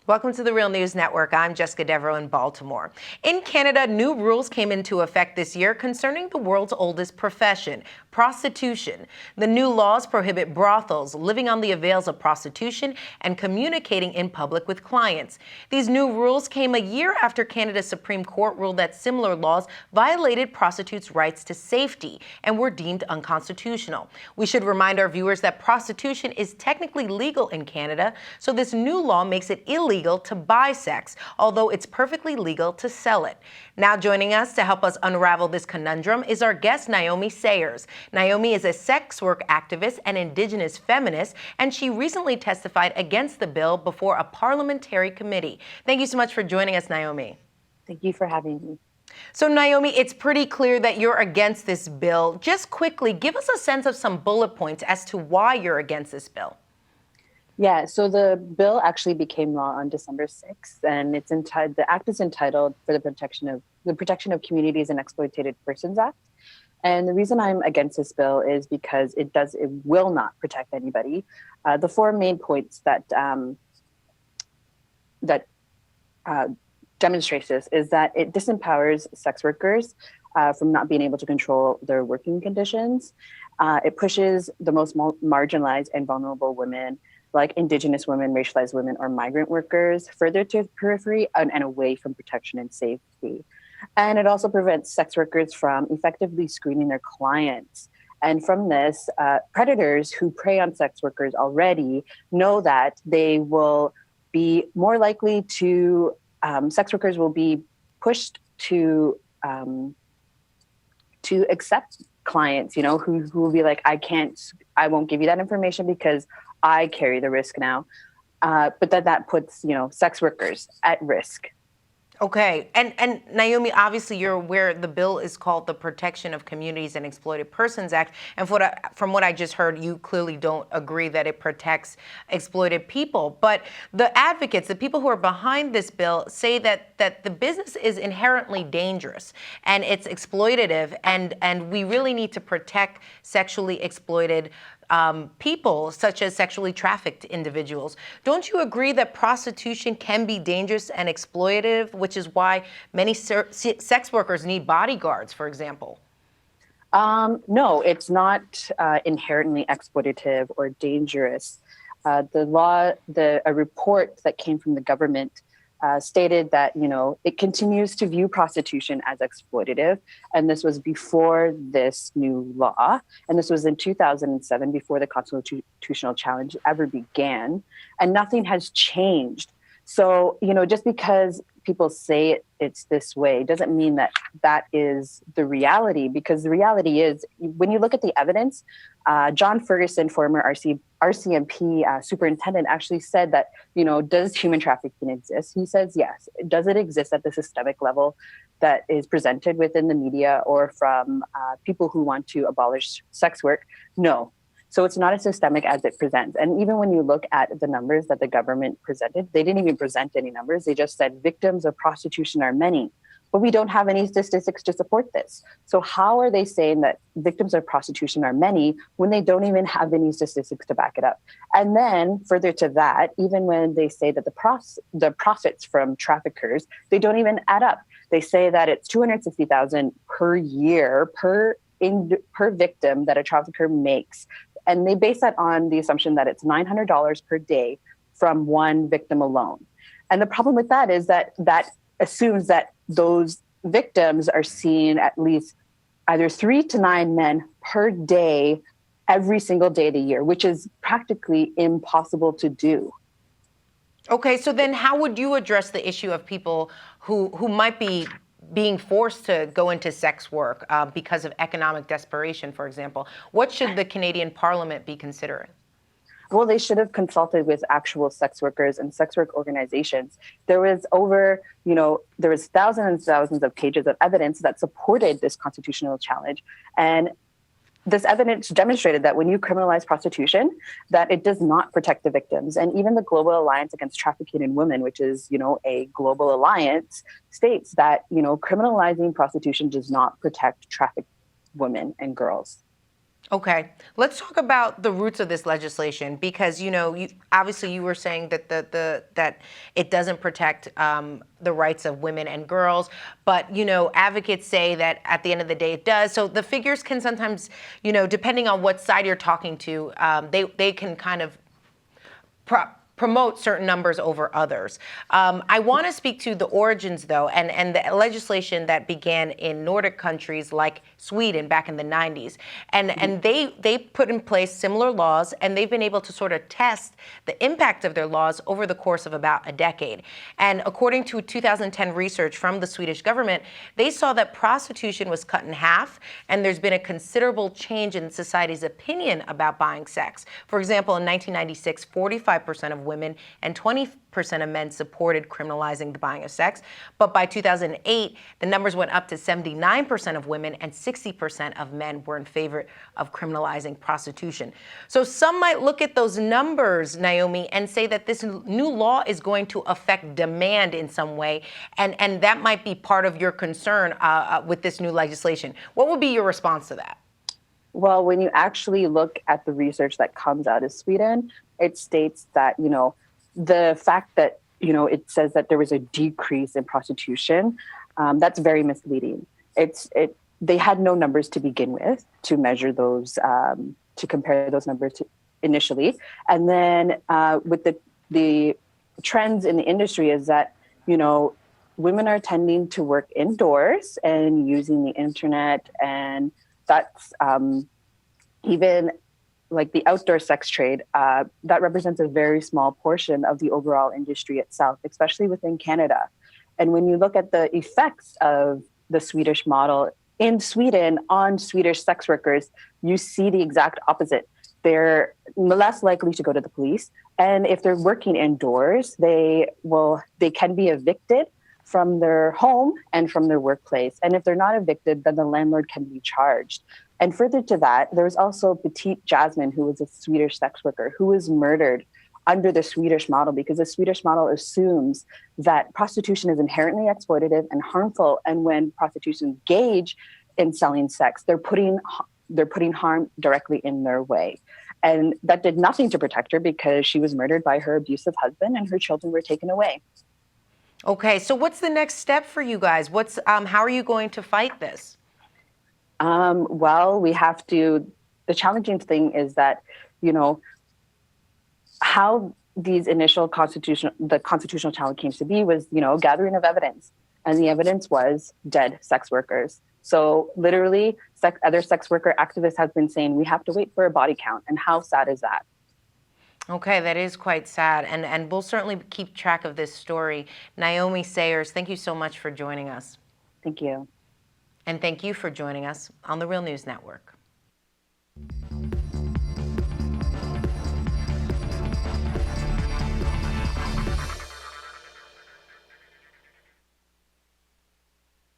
Welcome to the Real News Network. I'm Jessica Devereaux in Baltimore. In Canada, new rules came into effect this year concerning the world's oldest profession, prostitution. The new laws prohibit brothels, living on the avails of prostitution, and communicating in public with clients. These new rules came a year after Canada's Supreme Court ruled that similar laws violated prostitutes' rights to safety and were deemed unconstitutional. We should remind our viewers that prostitution is technically legal in Canada, so this new law makes it illegal to buy sex, although it's perfectly legal to sell it. Now joining us to help us unravel this conundrum is our guest, Naomi Sayers. Naomi is a sex work activist and Indigenous feminist, and she recently testified against the bill before a parliamentary committee. Thank you so much for joining us, Naomi. Thank you for having me. So, Naomi, it's pretty clear that you're against this bill. Just quickly, give us a sense of some bullet points as to why you're against this bill. Yeah, so the bill actually became law on December 6th, and it's the act is entitled for the Protection of Communities and Exploited Persons Act. And the reason I'm against this bill is because it will not protect anybody. The four main points that demonstrates this is that it disempowers sex workers from not being able to control their working conditions. It pushes the most marginalized and vulnerable women, like Indigenous women, racialized women, or migrant workers, further to the periphery and away from protection and safety. And it also prevents sex workers from effectively screening their clients. And from this, predators who prey on sex workers already know that they will be more likely to, sex workers will be pushed to accept clients, who will be like, I won't give you that information because I carry the risk now. But that puts, sex workers at risk. Okay. And Naomi, obviously you're aware the bill is called the Protection of Communities and Exploited Persons Act. And from what I just heard, you clearly don't agree that it protects exploited people. But the advocates, the people who are behind this bill, say that the business is inherently dangerous and it's exploitative, and we really need to protect sexually exploited people, such as sexually trafficked individuals. Don't you agree that prostitution can be dangerous and exploitative, which is why many sex workers need bodyguards, for example? No, it's not inherently exploitative or dangerous. A report that came from the government stated that, it continues to view prostitution as exploitative. And this was before this new law. And this was in 2007, before the constitutional challenge ever began. And nothing has changed. So, just because people say it's this way doesn't mean that is the reality, because the reality is, when you look at the evidence, John Ferguson, former RCMP superintendent, actually said that, does human trafficking exist? He says yes. Does it exist at the systemic level that is presented within the media or from people who want to abolish sex work? No. So it's not as systemic as it presents. And even when you look at the numbers that the government presented, they didn't even present any numbers. They just said victims of prostitution are many, but we don't have any statistics to support this. So how are they saying that victims of prostitution are many when they don't even have any statistics to back it up? And then further to that, even when they say that the profits from traffickers, they don't even add up. They say that it's $260,000 per year per victim that a trafficker makes. And they base that on the assumption that it's $900 per day from one victim alone. And the problem with that is that assumes that those victims are seeing at least either 3 to 9 men per day, every single day of the year, which is practically impossible to do. Okay, so then how would you address the issue of people who might be being forced to go into sex work because of economic desperation, for example? What should the Canadian Parliament be considering? Well, they should have consulted with actual sex workers and sex work organizations. There was thousands and thousands of pages of evidence that supported this constitutional challenge. And this evidence demonstrated that when you criminalize prostitution, that it does not protect the victims. And even the Global Alliance Against Trafficking in Women, which is, a global alliance, states that, criminalizing prostitution does not protect trafficked women and girls. Okay, let's talk about the roots of this legislation because obviously you were saying that that it doesn't protect the rights of women and girls, but advocates say that at the end of the day it does. So the figures can sometimes, depending on what side you're talking to, they can kind of promote certain numbers over others. I want to speak to the origins, though, and the legislation that began in Nordic countries like Sweden back in the 90s. And they put in place similar laws, and they've been able to sort of test the impact of their laws over the course of about a decade. And according to 2010 research from the Swedish government, they saw that prostitution was cut in half, and there's been a considerable change in society's opinion about buying sex. For example, in 1996, 45% of women and 20% of men supported criminalizing the buying of sex. But by 2008, the numbers went up to 79% of women and 60% of men were in favor of criminalizing prostitution. So some might look at those numbers, Naomi, and say that this new law is going to affect demand in some way, and that might be part of your concern with this new legislation. What would be your response to that? Well, when you actually look at the research that comes out of Sweden, it states that, the fact that, it says that there was a decrease in prostitution, that's very misleading. They had no numbers to begin with to measure those, to compare those numbers to initially. And then with the trends in the industry is that, women are tending to work indoors and using the internet, and that's even like the outdoor sex trade, that represents a very small portion of the overall industry itself, especially within Canada. And when you look at the effects of the Swedish model in Sweden on Swedish sex workers, you see the exact opposite. They're less likely to go to the police. And if they're working indoors, they can be evicted from their home and from their workplace. And if they're not evicted, then the landlord can be charged. And further to that, there was also Petite Jasmine, who was a Swedish sex worker, who was murdered under the Swedish model because the Swedish model assumes that prostitution is inherently exploitative and harmful. And when prostitutes engage in selling sex, they're putting harm directly in their way. And that did nothing to protect her because she was murdered by her abusive husband and her children were taken away. Okay, so what's the next step for you guys? How are you going to fight this? Well, the challenging thing is that, how these initial the constitutional challenge came to be was, gathering of evidence. And the evidence was dead sex workers. So literally, other sex worker activists have been saying we have to wait for a body count. And how sad is that? Okay, that is quite sad. And we'll certainly keep track of this story. Naomi Sayers, thank you so much for joining us. Thank you. And thank you for joining us on the Real News Network.